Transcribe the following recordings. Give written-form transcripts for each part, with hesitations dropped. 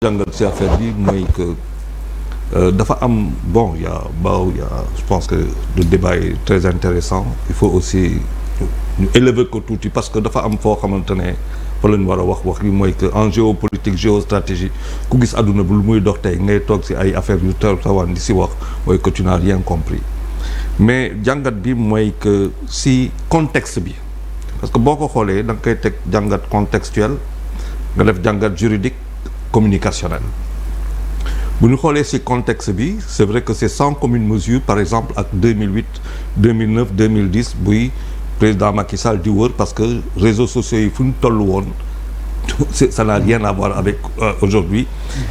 jàngat ci affaire bi mooy que dafa am bon il y a je pense que le débat est très intéressant il faut aussi ñu élever ko tuuti parce que dafa am foo xamante ne fa la ñu war a wax yi mooy que en géopolitique géostratégie ku gis àdduna bi lu muy dox tey ngay toog ci ay affaires yu tawan di ci wax mooy que tu n'as rien compris mais jàngat bi mooy que ci contexte bi parce que boo ko xoolee da nga koy teg jàngat contextuel nga def jàngat juridique communicationnel bu ñu xoolee ci contexte bi c'est vrai que c'est sans commune mesure par exemple ak 2008 2009 2010 buy président Macky Sall di wër parce que réseaux sociaux yi fu ñu toll woon ça n'a rien à voir avec aujourd'hui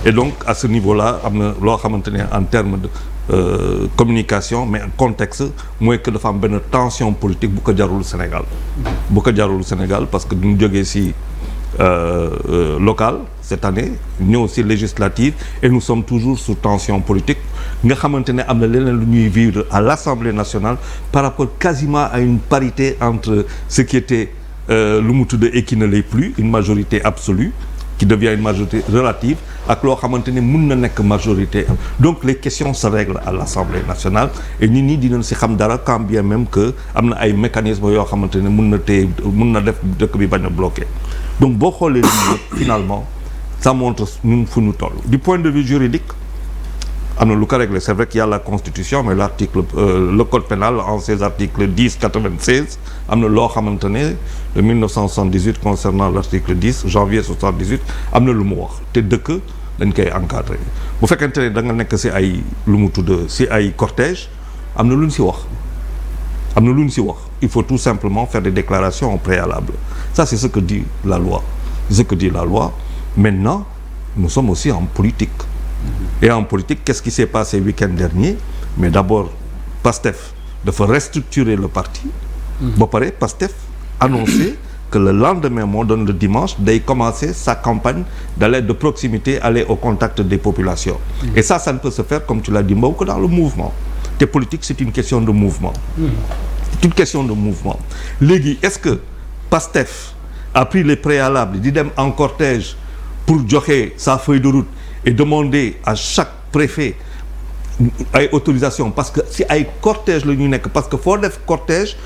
et donc à ce niveau-là am na loo xamante ne en termes de communication mais contexte mooy que dafa am benn tension politique bu ko jarul Sénégal parce que duñu jógee ci local cette année ñëw ci législative et nous sommes toujours sous tension politique nga xamante ne am na leneen lu ñuy vivre à l'Assemblée nationale par rapport quasiment à une parité entre ce qui était lu mu tudd et qui ne l'est plus une majorité absolue qui devient une majorité relative ak loo xamante ne mun na nekk majorité donc les questions se règlent à l'Assemblée nationale et nit ñi dinañ ci xam dara quand bien même que am na ay mécanismes yoo xamante ne mun na def dëkk bi bañ a bloqué donc boo xoolee li finalement ça montre ñun fu ñu toll du point de vue juridique am na lu ko réglé c'est vrai qu'il y a la constitution mais l'article le code pénal en ses articles 10 96 am na loo xamante ne de 1978 concernant l'article 10 janvier 78 am na lu mu wax te dëkk dañ koy encadrer bu fekkente ne da nga nekk ci ay lu mu tudd ci ay cortège am na lu ñu ci wax il faut tout simplement faire des déclarations au préalable ça c'est ce que dit la loi maintenant nous sommes aussi en politique et en politique qu'est-ce qui s'est passé week-end dernier mais d'abord PASTEF dafa restructurer le parti ba pare PASTEF annoncé que le lendemain moo doon le dimanche day commencer sa campagne d'aller de proximité aller au contact des populations et ça ne peut se faire comme tu l'as dit Mbow que dans le mouvement te politique c'est une question de mouvement léegi est-ce que PASTEF a pris les préalables di dem en cortège pour joxe sa feuille de route et demander à chaque préfet ay autorisation parce que si ay cortège la ñu nekk parce que foo def cortège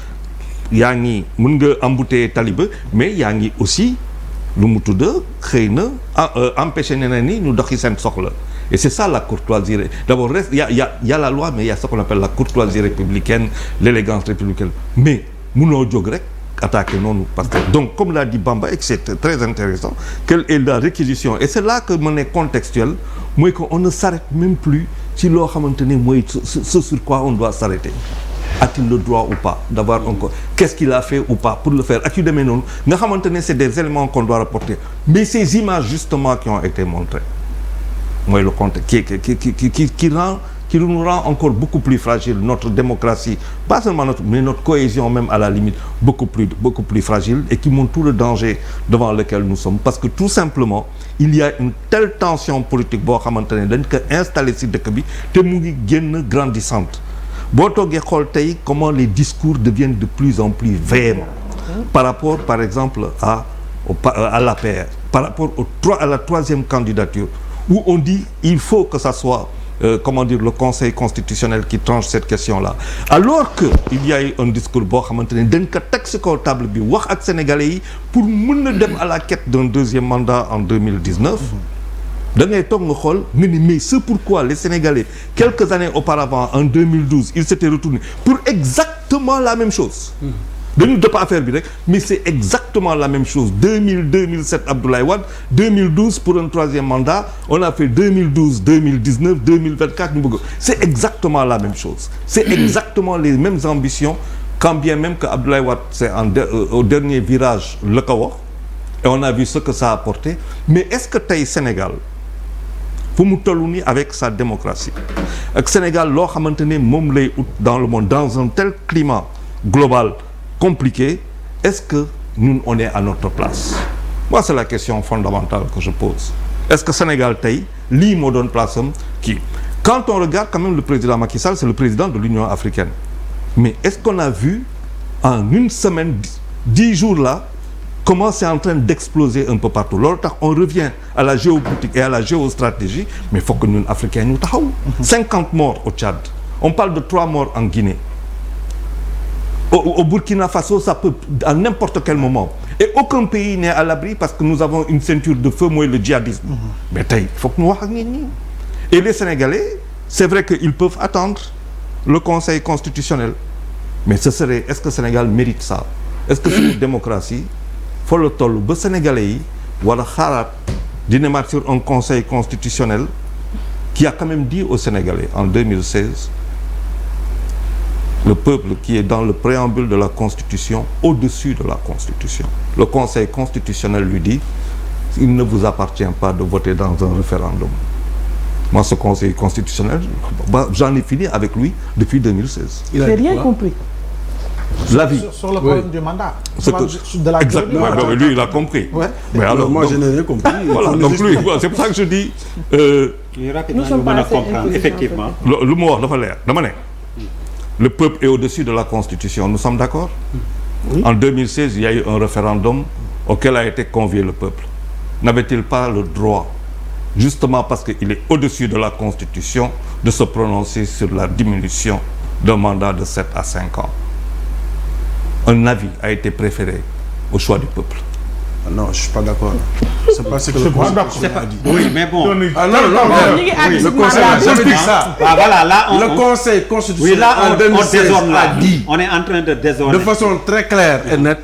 yaa ngi mën nga embouteiller taliba mais yaa ngi aussi lu mu tudd xëy na empêcher ñeneen ni ñu doxi seen soxla et c'est ça la courtoisie d'abord il y a la loi mais il y a ce qu'on appelle la courtoisie républicaine l'élégance républicaine mais mënoo jóg rek attaquer noonu parce que donc comme l'a dit Bamba et que c'est très intéressant quelle est la réquisition et c'est là que mu ne contextuel mooy que on ne s'arrête même plus ci loo xamante ne mooy ce sur quoi on doit s'arrêter a-t-il le droit ou pas d'avoir encore qu'est-ce qu'il a fait ou pas pour le faire ak yu demee noonu nga xamante ne c'est des éléments qu'on doit rapporter mais ces images justement qui ont été montrées mooy le contexte qui nous rend encore beaucoup plus fragile notre démocratie pas seulement notre cohésion même à la limite beaucoup plus fragile et qui montre tout le danger devant lequel nous sommes parce que tout simplement il y a une telle tension politique boo xamante ne dañ ko installer ci dëkk bi te mu ngi génn grandissante boo toogee xool tey comment les discours deviennent de plus en plus véhéments par rapport par exemple à l'APR par rapport à la troisième candidature où on dit il faut que ça soit comment dire le Conseil constitutionnel qui tranche cette question-là alors que il y a eu un discours boo xamante ne dañ ko teg ci kaw table bi wax ak sénégalais yi pour mën a dem à la quête d'un deuxième mandat en 2019 da ngay toog nga xool nga ni mais c'est pourquoi les Sénégalais quelques années auparavant en 2012 ils s'étaient retournés pour exactement la même chose dañu dëpp affaire bi rek mais c'est exactement la même chose 2007 Abdoulaye Wade 2012 pour un troisième mandat on a fait 2012 2019 2024 ñu bëgg c'est exactement la même chose c'est exactement les mêmes ambitions quand bien même que Abdoulaye Wade c'est au dernier virage la ko wax et on a vu ce que ça a apporté mais est-ce que tey Sénégal fu mu toll nii avec sa démocratie ak Sénégal loo xamante ne moom lay ut dans le monde dans un tel climat global compliqué est-ce que ñun on est à notre place moi c'est la question fondamentale que je pose est-ce que Sénégal tey lii moo doon place am kii quand on regarde quand même le président Macky Sall c'est le président de l'Union africaine mais est-ce qu'on a vu en une semaine 10 jours là comment c'est en train d'exploser un peu partout loolu tax on revient à la géopolitique et à la géostratégie mais il faut que ñun africains ñu taxaw 50 morts au Tchad on parle de 3 morts en Guinée au Burkina Faso ça peut à n'importe quel moment et aucun pays n'est à l'abri parce que nous avons une ceinture de feu mooy le djihadisme mais tey il faut que ñu wax ak nit ñi et les Sénégalais c'est vrai que ils peuvent attendre le Conseil constitutionnel mais est-ce que Sénégal mérite ça est-ce que c'est une démocratie foo la toll ba Sénégalais yi wala xaaraat dina mat sur un Conseil constitutionnel qui a quand même dit aux Sénégalais en 2016 le peuple qui est dans le préambule de la Constitution au-dessus de la Constitution le Conseil constitutionnel lui dit il ne vous appartient pas de voter dans un référendum moi ce Conseil constitutionnel j'en ai fini avec lui depuis 2016 il a rien compris l'avis sur le problème du mandat. Exactement. Ouais, lui il a compris. Ouais. Mais alors moi je n'ai rien compris. Voilà donc lui c'est pour ça que je dis. Rapidement ñu mën a comprendre effectivement. lu mu wax dafa leer dama ne. Le peuple est au-dessus de la Constitution nous sommes d'accord. Oui. En 2016 il y a eu un référendum auquel a été convié le peuple. N'avait-il pas le droit justement parce qu'il est au-dessus de la Constitution de se prononcer sur la diminution d'un mandat de 7 à 5 ans. Un avis a été préféré au choix du peuple. Non, je suis pas d'accord. C'est pas ce que le Conseil a dit. Oui, mais bon. Non, le Conseil a jamais dit ça. Voilà, là le Conseil constitutionnel en 2016 désordre a dit. On est en train de désordre. De façon très claire et nette